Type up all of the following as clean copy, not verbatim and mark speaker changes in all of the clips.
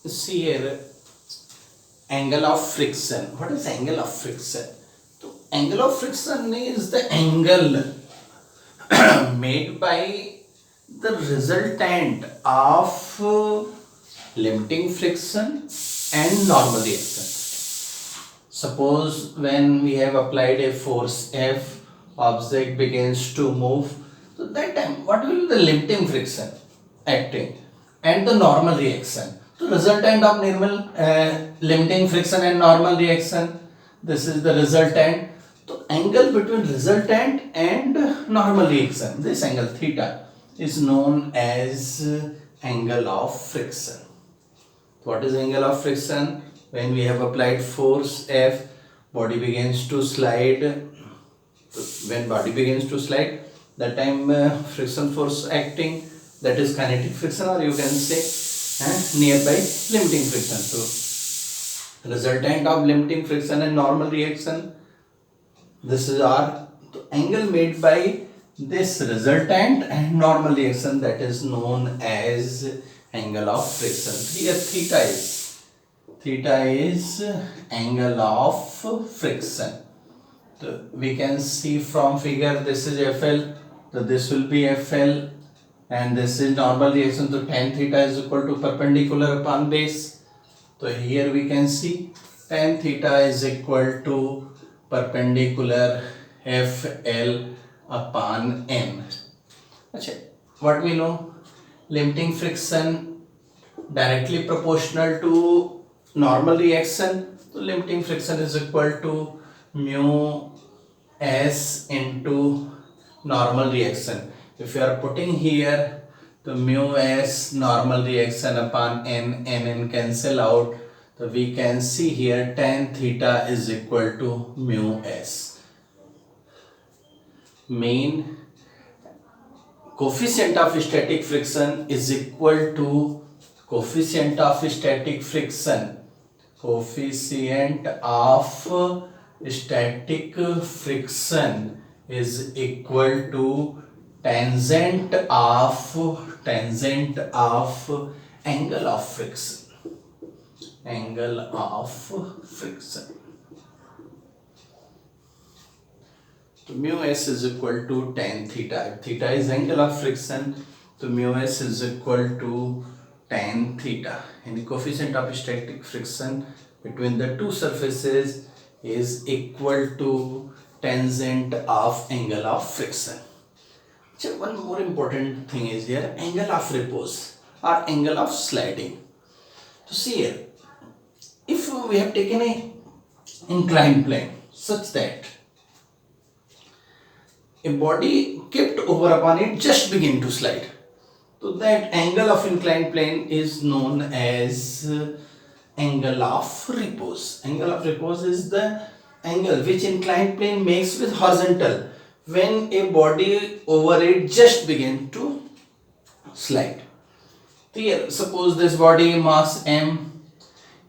Speaker 1: see here, angle of friction. What is angle of friction? So angle of friction is the angle made by the resultant of limiting friction and normal reaction. Suppose when we have applied a force F, object begins to move. So that time, what will be the limiting friction acting and the normal reaction? So resultant of normal limiting friction and normal reaction. This is the resultant. So angle between resultant and normal reaction, this angle theta, is known as angle of friction. What is angle of friction? When we have applied force F, body begins to slide. When body begins to slide, that time friction force acting, that is kinetic friction, or you can say nearby limiting friction. So resultant of limiting friction and normal reaction, this is our angle made by this resultant and normal reaction, that is known as angle of friction. Here theta is angle of friction. So we can see from figure, this is FL, so this will be FL, and this is normal reaction. So tan theta is equal to perpendicular upon base. So here we can see tan theta is equal to perpendicular FL upon N. What we know, limiting friction directly proportional to normal reaction. So limiting friction is equal to mu S into normal reaction. If you are putting here the mu S normal reaction upon N cancel out, so we can see here tan theta is equal to mu S. Mean coefficient of static friction is equal to coefficient of static friction. Coefficient of static friction is equal to tangent of angle of friction. Angle of friction. So mu S is equal to tan theta. If theta is angle of friction, so mu S is equal to tan theta. And the coefficient of static friction between the two surfaces is equal to tangent of angle of friction. So one more important thing is here, angle of repose or angle of sliding. So see here, if we have taken a inclined plane such that a body kept over upon it just begin to slide, so that angle of inclined plane is known as angle of repose. Angle of repose is the angle which inclined plane makes with horizontal when a body over it just begin to slide. Here, suppose this body mass m,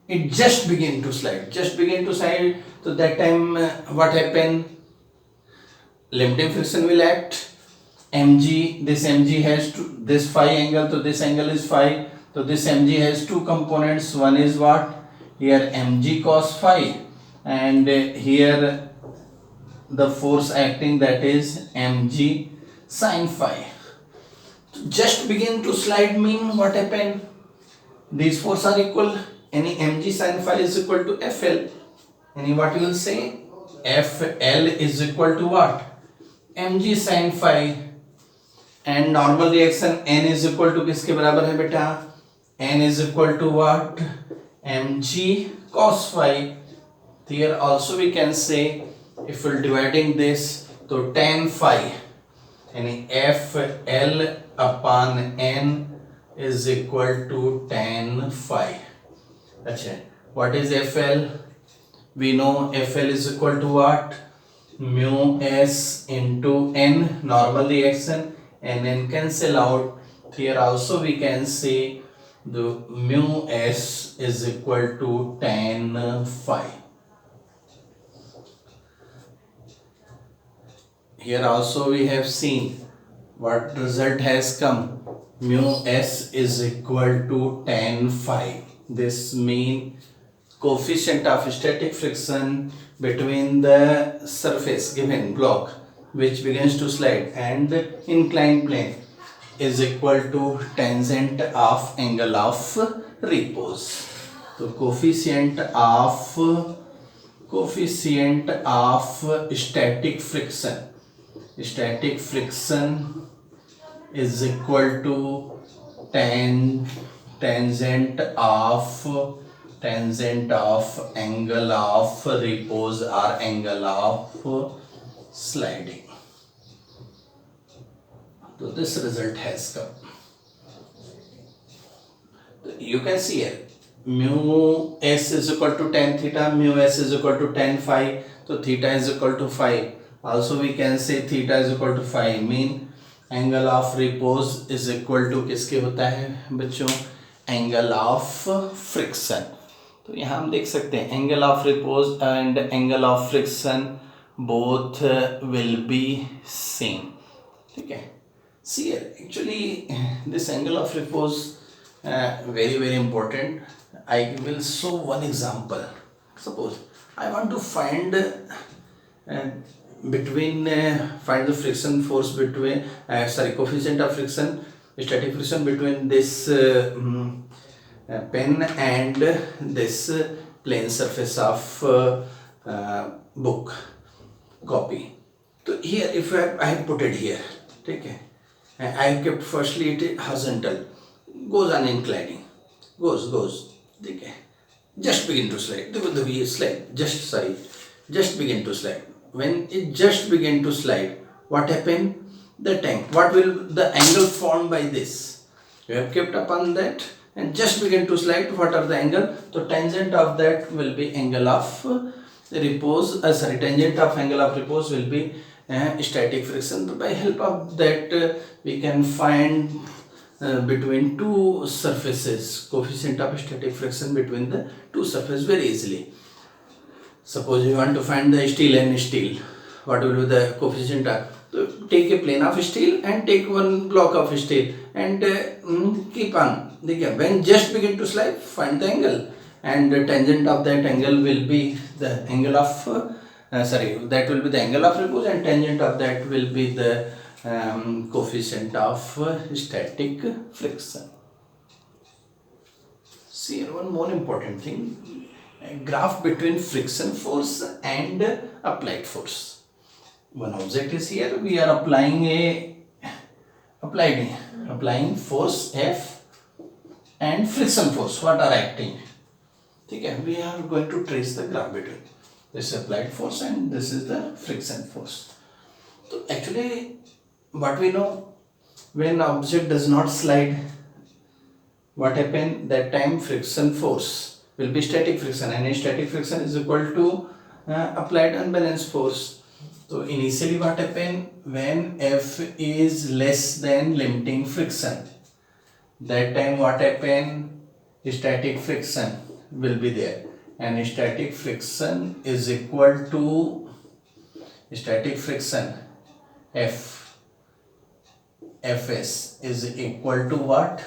Speaker 1: it just begin to slide. So that time what happen? Limiting friction will act. Mg, this Mg has this phi angle, so this angle is phi. So this Mg has two components. One is what? Here Mg cos phi, and here the force acting, that is Mg sin phi. So just begin to slide mean what happened? These forces are equal. Any Mg sin phi is equal to FL. Any what you will say? FL is equal to what? Mg sin phi. And normal reaction n is equal to किसके बराबर है बेटा? N is equal to what? Mg cos phi. Here also we can say, if we're dividing this, so tan phi, and FL upon N is equal to tan phi. What is FL? We know FL is equal to what? Mu S into N, normal reaction, and N cancel out. Here also we can say the mu S is equal to tan phi. Here also we have seen what result has come. Mu S is equal to tan phi. this mean coefficient of static friction between the surface given block which begins to slide and the inclined plane is equal to tangent of angle of repose. So coefficient of static friction is equal to tangent of angle of repose or angle of sliding. So this result has come. You can see here mu s is equal to tan theta, mu s is equal to tan phi. So theta is equal to phi. Also we can say theta is equal to phi. Mean angle of repose is equal to किसके होता है बच्चों? Angle of friction. तो यहाँ हम देख सकते हैं angle of repose and angle of friction both will be same. ठीक है. See here, actually this angle of repose very important. I will show one example. Suppose I want to find find the friction force between coefficient of friction, static friction between this pen and this plane surface of book copy. So here if I have put it here, okay, I have kept firstly it horizontal, goes on inclining, goes, okay, just begin to slide, just begin to slide. When it just begin to slide, what happened? What will the angle formed by this? You have kept upon that and just begin to slide. What are the angle? So tangent of that will be angle of repose. Tangent of angle of repose will be static friction. So by help of that we can find between two surfaces coefficient of static friction between the two surfaces very easily. Suppose you want to find the steel and steel, what will be the coefficient of? So take a plane of steel and take one block of steel and keep on. When just begin to slide, find the angle, and the tangent of that angle will be the angle of that will be the angle of repose, and tangent of that will be the coefficient of static friction. See here, one more important thing, graph between friction force and applied force. One object is here, we are applying force F and friction force what are acting. Okay, we are going to trace the graph between this applied force and this is the friction force. So actually what we know, when object does not slide, what happen? That time friction force will be static friction, and static friction is equal to applied unbalanced force. So initially what happen? When F is less than limiting friction, that time what happen? Static friction will be there, and static friction is equal to static friction Fs is equal to what?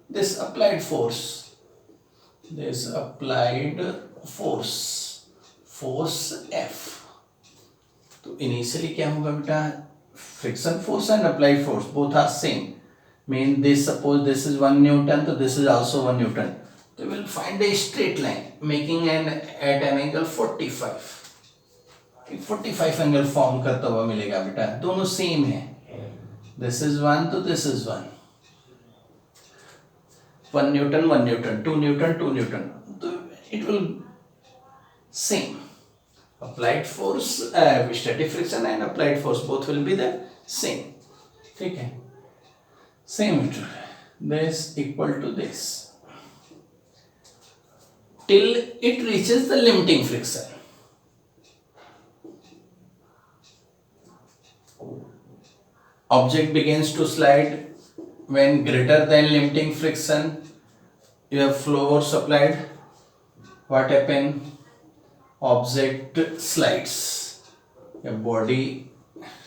Speaker 1: This applied force. This applied force F. तो initially क्या होगा बेटा? Friction force and applied force both are same. Mean this, suppose this is 1 Newton, so this is also 1 Newton. So we will find a straight line making at an angle 45. 45 angle form करता हुआ मिलेगा बेटा, दोनों same है. This is 1, तो this is 1. 1 Newton, 1 Newton, 2 Newton, 2 Newton. So it will same. Applied force, static friction and applied force both will be the same. ठीक है? Same it will be. This equal to this. Till it reaches the limiting friction. Object begins to slide when greater than limiting friction. You have force applied. What happen? Object slides. Your body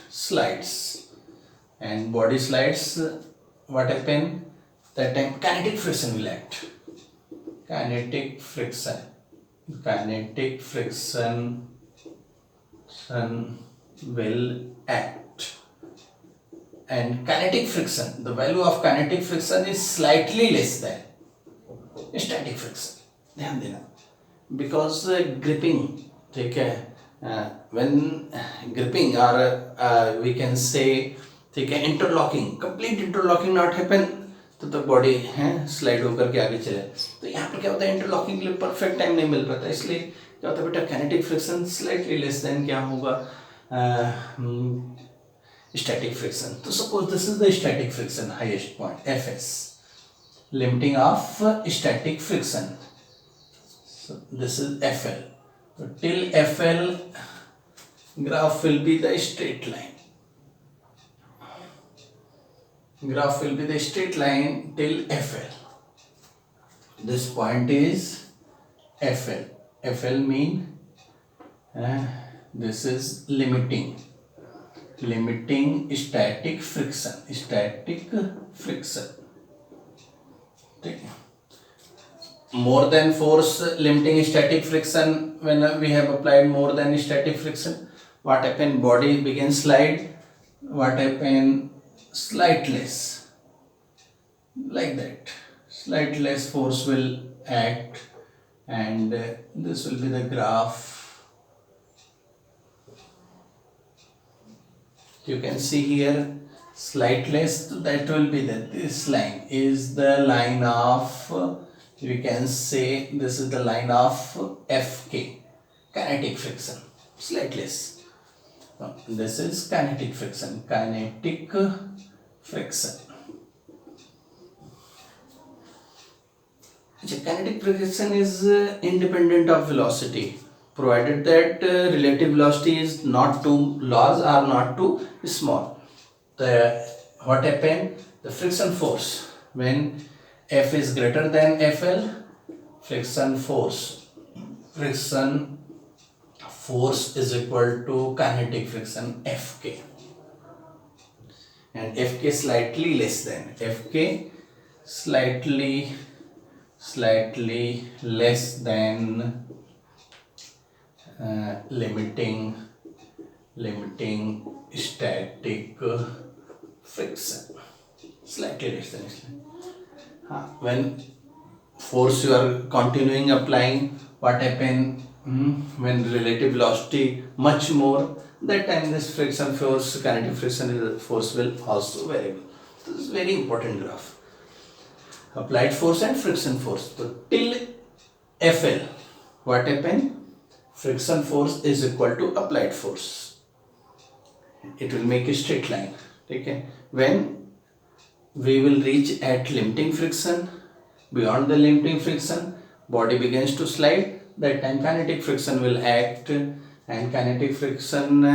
Speaker 1: slides, and body slides. What happen? That time kinetic friction will act. kinetic friction. Kinetic friction will act. And kinetic friction, the value of kinetic friction is slightly less than static friction. ध्यान देना, because gripping, ठीक है, when gripping or we can say, ठीक है, interlocking, complete interlocking not happen, तो body है slide होकर के आगे चले. तो यहाँ पर क्या होता है, इंटरलॉकिंग के लिए परफेक्ट टाइम नहीं मिल पाता, इसलिए क्या होता है बेटा, kinetic friction slightly less than क्या होगा, स्टैटिक फ्रिक्शन. तो suppose this is the static friction highest point Fs, limiting of static friction. So this is FL. So till FL, graph will be the straight line. Graph will be the straight line till FL. This point is FL. FL mean this is limiting static friction. Static friction. More than force limiting static friction. When we have applied more than static friction, what happen? Body begins slide. What happen? Slight less, like that. Slight less force will act, and this will be the graph. You can see here, slight less. That will be that this line is the line of, we can say this is the line of FK, kinetic friction, slight less. This is kinetic friction. Kinetic friction. Kinetic friction is independent of velocity, provided that relative velocity is not too large or not too small. What happened? The friction force when F is greater than FL, friction force is equal to kinetic friction Fk, and Fk slightly less than, Fk slightly less than limiting static friction, slightly less than. When force you are continuing applying, what happen, when relative velocity much more, that time this friction force, kinetic friction force will also vary. This is very important graph. Applied force and friction force. So till FL, what happen? Friction force is equal to applied force. It will make a straight line. Okay. When we will reach at limiting friction, beyond the limiting friction, body begins to slide, that time kinetic friction will act, and kinetic friction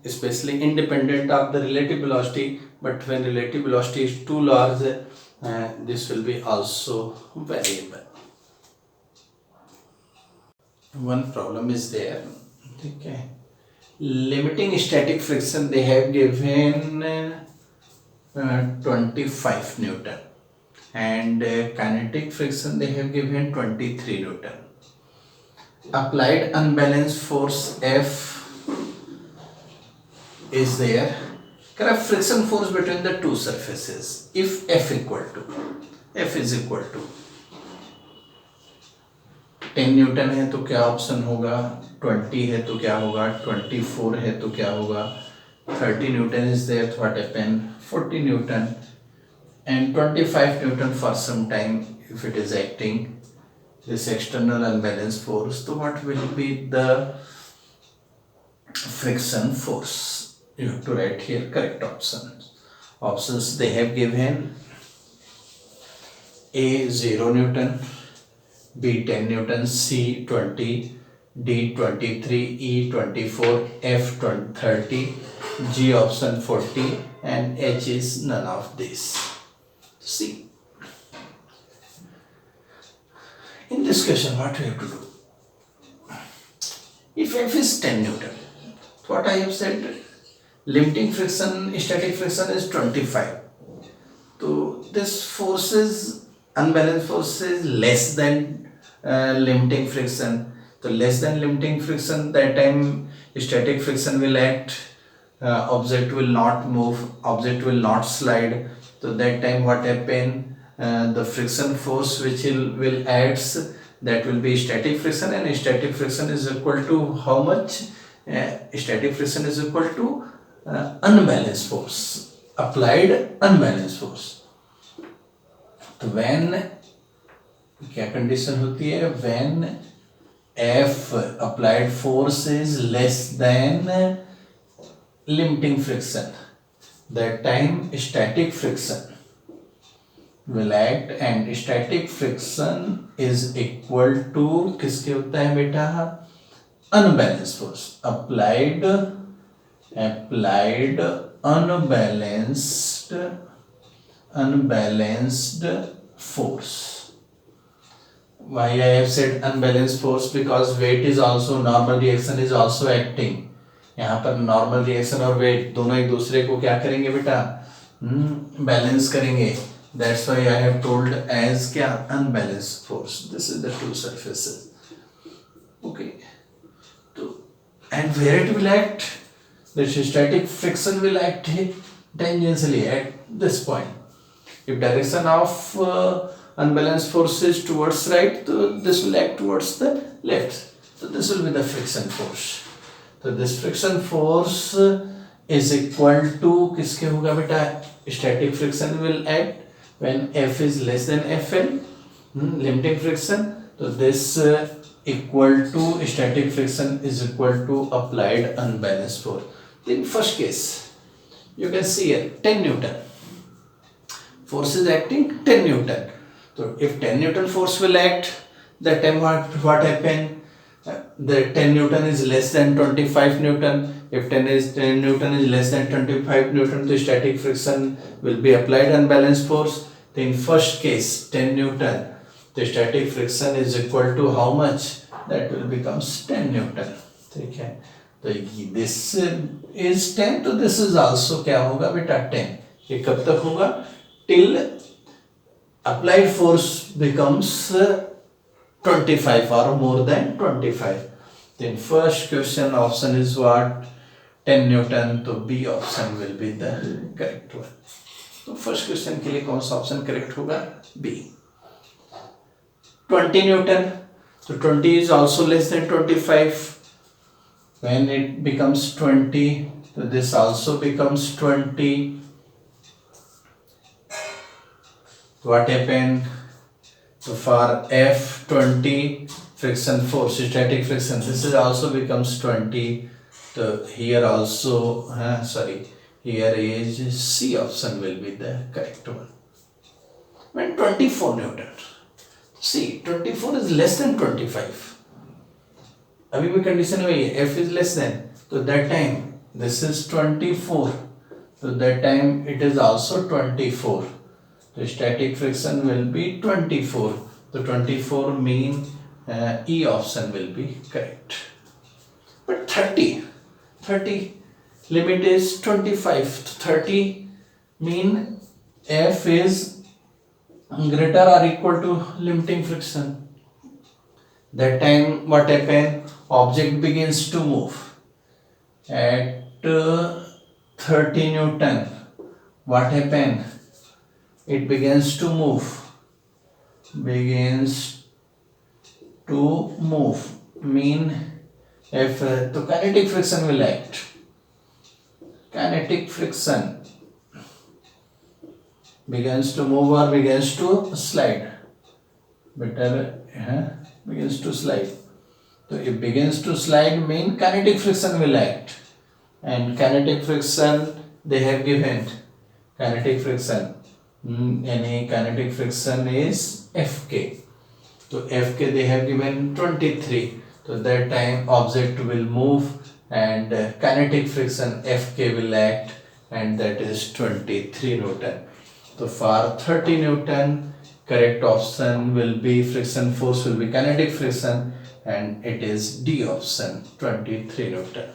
Speaker 1: especially independent of the relative velocity, but when relative velocity is too large, this will be also variable. One problem is there. Okay. Limiting static friction, they have given 25 Newton, and kinetic friction they have given 23 Newton. Applied unbalanced force F is there. Correct friction force between the two surfaces. If F is equal to 10 Newton है तो क्या option होगा, 20 है तो क्या होगा, 24 है तो क्या होगा, 30 Newton is there, so what happen, 40 Newton, and 25 Newton for some time if it is acting this external unbalanced force. So what will be the friction force? You have to write here correct options they have given: A 0 Newton, B 10 Newton, C 20, D 23, E 24, F 30, G option 40, and H is none of these. See, in this question what we have to do? If F is 10 Newton, what I have said, limiting friction, static friction is 25. So this force is, unbalanced force is less than limiting friction. So less than limiting friction, that time static friction will act, object will not move, object will not slide. So that time what happen, the friction force which will acts, that will be static friction, and static friction is equal to how much? Static friction is equal to unbalanced force, applied unbalanced force. तो when क्या condition होती है? When F applied force is less than limiting friction, that time static friction will act, and static friction is equal to किसके होता है बेटा? Unbalanced force, applied unbalanced force. Why I have said unbalanced force? Because weight is also, normal reaction is also acting. यहाँ पर normal reaction और wait दोनों एक दूसरे को क्या करेंगे बेटा? बैलेंस करेंगे. That's why I have told as क्या? Unbalanced force. This is the two surfaces. Okay. So, and where it will act? The static friction will act tangentially at this point. If direction of unbalanced force is towards right, so this will act towards the left. So this will be the friction force. So this friction force is equal to किसके होगा बेटा? Static friction will act when F is less than Fl, limiting friction. So this equal to static friction is equal to applied unbalanced force. In first case, you can see here 10 Newton. Force is acting 10 Newton. So if 10 Newton force will act, that time what happen? The 10 Newton is less than 25 Newton. If 10 Newton is less than 25 Newton, the static friction will be applied unbalanced force. Then in first case 10 Newton, the static friction is equal to how much? That will becomes 10 Newton. Okay. So this is 10, तो this is also क्या होगा बेटा? 10. ये कब तक होगा? Till applied force becomes 25 or more than 25. Then first question option is what? 10 Newton. तो B option will be the correct one. तो first question के लिए कौन सा option correct होगा? B. 20 Newton. So 20 is also less than 25. When it becomes 20, so this also becomes 20. What happened? So for F20 friction force, static friction, this is also becomes 20. So here also, here is C option will be the correct one. When 24 Newton, see 24 is less than 25. अभी भी condition वही है, F is less than, तो that time this is 24, so that time it is also 24. The static friction will be 24. So 24 mean E option will be correct. But 30 limit is 25. 30 mean F is greater or equal to limiting friction. That time what happen? Object begins to move at 30 Newton. What happen? It begins to move. Mean if the kinetic friction will act. Kinetic friction begins to move or begins to slide. Begins to slide. So if begins to slide mean kinetic friction will act, and kinetic friction they have given kinetic friction. Any kinetic friction is Fk. So Fk they have given 23. So that time object will move and kinetic friction Fk will act, and that is 23 Newton. So for 30 Newton, correct option will be friction force will be kinetic friction, and it is D option 23 Newton.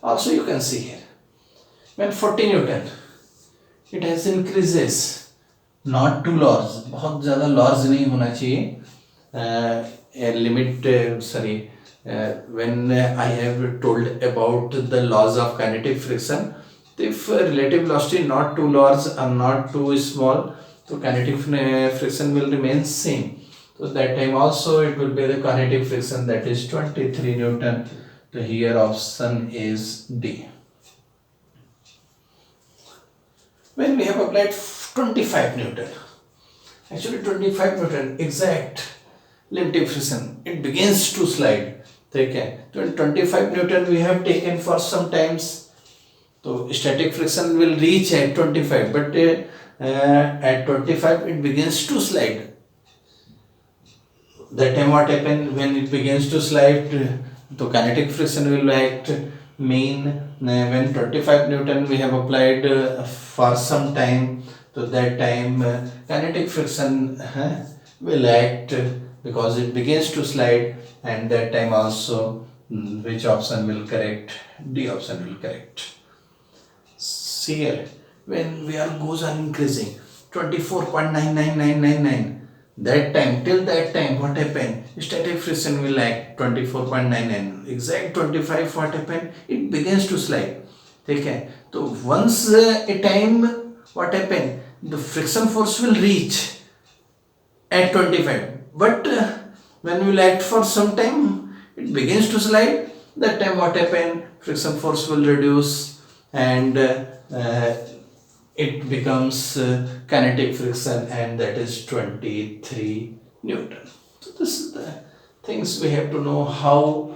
Speaker 1: Also you can see here when 40 Newton it has increases, not too large, बहुत ज़्यादा large नहीं होना चाहिए, a limit, when I have told about the laws of kinetic friction, if relative velocity not too large or not too small, so kinetic friction will remain same. So that time also it will be the kinetic friction, that is 23 Newton. So here option is D. When we have applied 25 Newton, actually 25 Newton exact limiting friction, it begins to slide. Okay, so 25 Newton we have taken for some times. So static friction will reach at 25, but at 25 it begins to slide. That time what happen when it begins to slide? So kinetic friction will act mean when 25 Newton we have applied for some time. So that time kinetic friction will act because it begins to slide, and that time also which option will correct? D option will correct. See here, when we are goes on increasing 24.99999, that time, till that time what happened? Static friction will act 24.99, exact 25 what happened? It begins to slide. Okay, so once a time what happened? The friction force will reach at 25, but when we will act for some time, it begins to slide. That time what happened? Friction force will reduce, and it becomes kinetic friction, and that is 23 Newton. So this is the things we have to know, how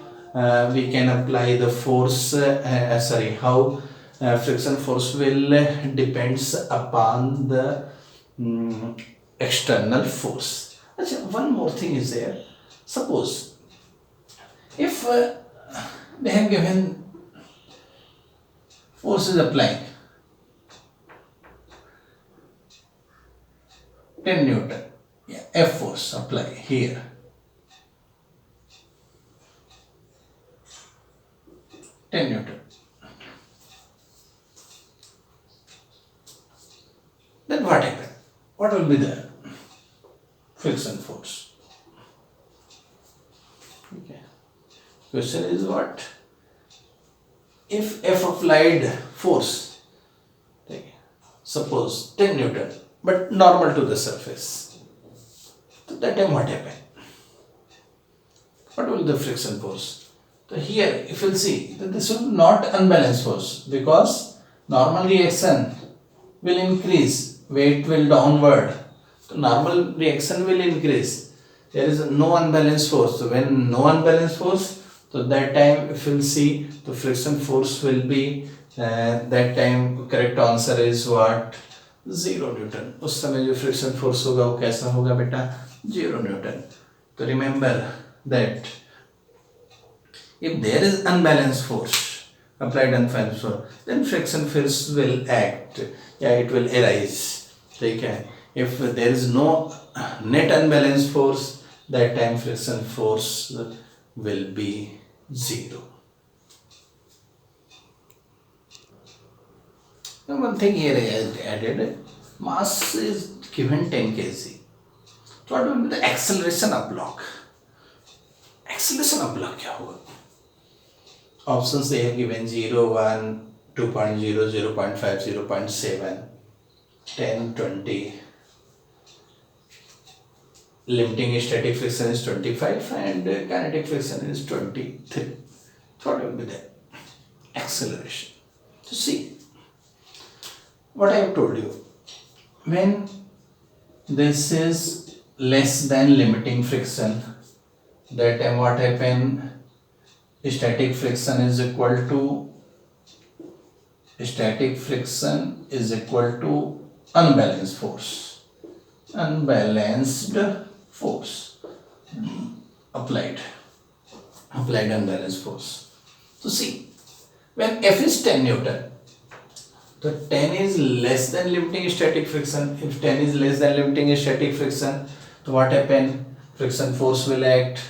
Speaker 1: we can apply the force, how friction force will depends upon the external force. One more thing is there. Suppose if they have given force is applying 10 Newton, yeah, F force apply here, 10 Newton. Then what happened? What will be the friction force? Okay. Question is what? If F applied force, okay, suppose 10 Newton, but normal to the surface, so that time what happened? What will the friction force? So here, if you will see, that this will not unbalanced force, because normal reaction will increase, weight will downward, so normal reaction will increase. There is no unbalanced force. So when no unbalanced force, so that time if you will see, the friction force will be that time correct answer is what? 0 Newton. उस समय जो friction force होगा वो कैसा होगा बेटा? 0 Newton. तो remember that if there is unbalanced force, applied unbalanced force, then friction force will act. Yeah, it will arise. Okay. If there is no net unbalanced force, that time friction force will be 0. Now one thing here I added, mass is given 10 kg. So what will be the acceleration of block? Acceleration of block क्या होगा? Options they have given 0, 1, 2.0, 0.5, 0.7, 10, 20. Limiting static friction is 25 and kinetic friction is 23. So what will be the acceleration? So see, what I have told you, when this is less than limiting friction, that time what happen? Static friction is equal to unbalanced force. Unbalanced force applied unbalanced force. So see, when F is 10 Newton, so 10 is less than limiting static friction. If 10 is less than limiting static friction, so what happen? Friction force will act.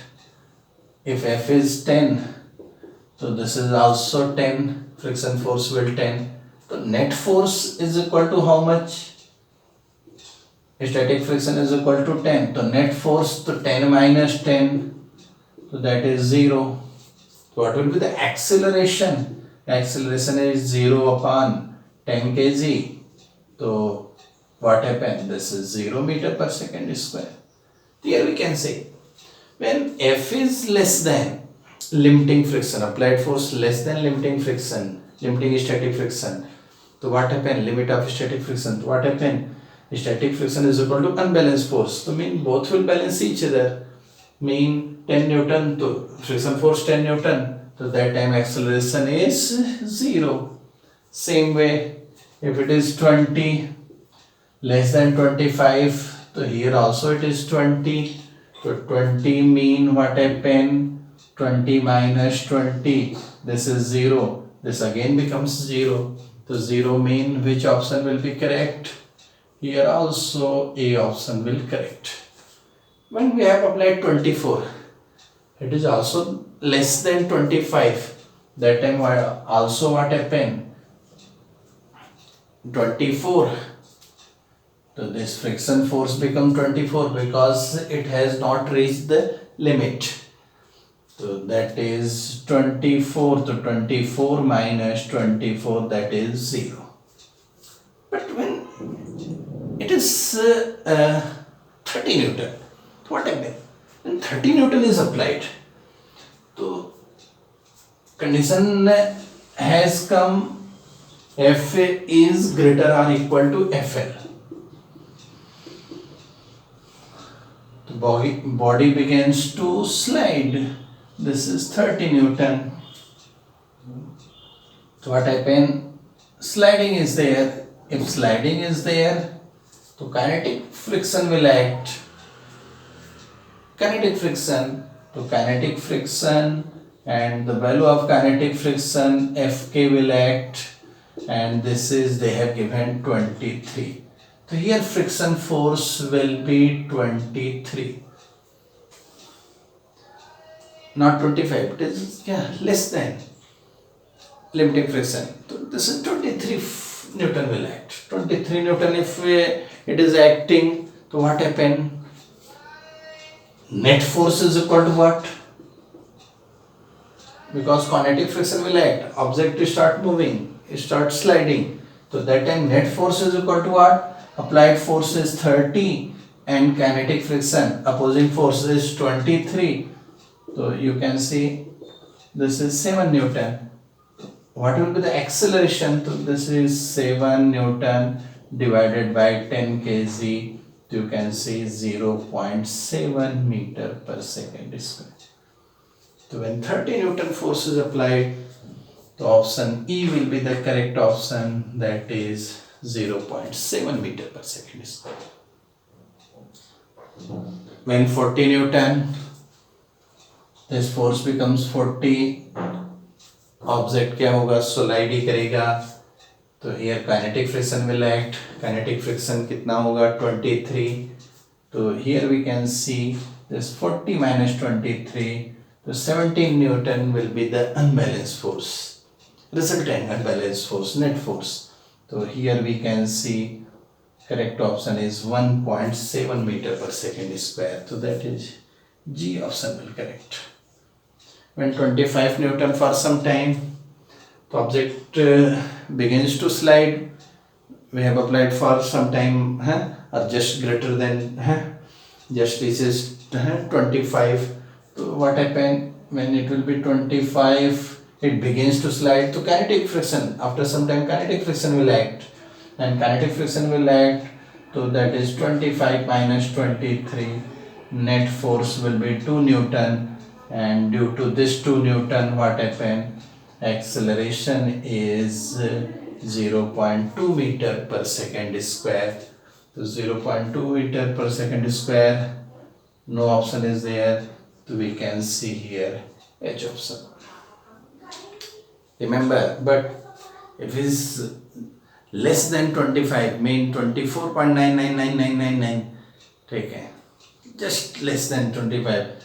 Speaker 1: If F is 10, so this is also 10, friction force will 10. So net force is equal to how much? static friction is equal to 10. So net force to 10 minus 10, so that is 0. So what will be the acceleration? Acceleration is 0 upon 10 kg. So what happened? This is 0 meter per second square. Here we can say when F is less than limiting friction, applied force less than limiting friction, limiting static friction. So what happened? Limit of static friction. What happened? Static friction is equal to unbalanced force. So mean both will balance each other. Mean 10 Newton to friction force 10 Newton. So that time acceleration is 0. Same way, if it is 20 less than 25, so here also it is 20. So 20 mean what happened? 20 minus 20. This is 0. This again becomes 0. So 0 mean which option will be correct? Here also A option will correct. When we have applied 24, it is also less than 25. That time also what happened? 24. So this friction force become 24 because it has not reached the limit. So that is 24. So 24 minus 24, that is 0. But when it is 30 Newton, what happened? When 30 Newton is applied, so condition has come, F is greater or equal to FL. The body begins to slide. This is 30 Newton. So what happened? Sliding is there. If sliding is there, so kinetic friction will act. Kinetic friction. So kinetic friction and the value of kinetic friction Fk will act, and this is they have given 23. So here friction force will be 23. Not 25, it is less than limiting friction. So this is 23 Newton will act. 23 Newton if it is acting, so what happened? Net force is equal to what? Because kinetic friction will act, object will start moving, it starts sliding. So that time net force is equal to what? Applied force is 30 and kinetic friction, opposing force is 23. So you can see this is 7 Newton. What will be the acceleration? So this is 7 Newton divided by 10 kg. You can see 0.7 meter per second square. So when 30 Newton force is applied, the option E will be the correct option, that is 0.7 meter per second square. When 40 Newton, this force becomes 40, object क्या होगा? Slide ही करेगा. तो here kinetic friction will act. Kinetic friction कितना होगा? 23. तो here we can see this 40 minus 23. तो 17 Newton will be the unbalanced force, resultant unbalanced force, net force. So here we can see correct option is 1.7 meter per second square. So that is G option will correct. When 25 Newton for some time, the object begins to slide. We have applied for some time, or just greater than, just reaches 25. So what happened when it will be 25? It begins to slide. So kinetic friction, after some time kinetic friction will act, and kinetic friction will act. So that is 25 minus 23. Net force will be 2 Newton. And due to this 2 Newton, what happened? Acceleration is 0.2 meter per second square. So 0.2 meter per second square, no option is there. So we can see here H option. Remember, but if it is less than 25, mean 24.999999, take care. Just less than 25.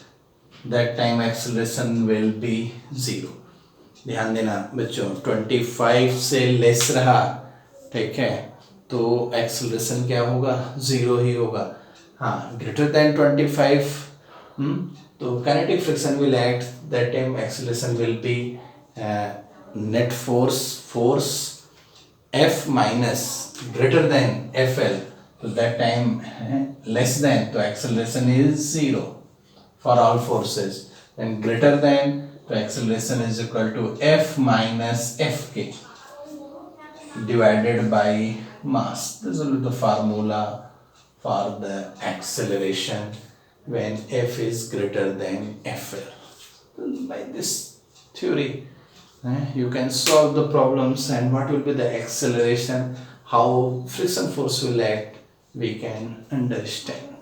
Speaker 1: that time acceleration will be 0. ध्यान देना बच्चों, 25 से less रहा, ठीक है, तो acceleration क्या होगा, 0 ही होगा. हाँ, greater than 25, तो kinetic friction will act, that time acceleration will be net force F minus greater than FL, so that time less than, so acceleration is 0 for all forces, and greater than, so acceleration is equal to F minus Fk divided by mass. This will be the formula for the acceleration when F is greater than Fl. By this theory, you can solve the problems, and what will be the acceleration, how friction force will act, we can understand.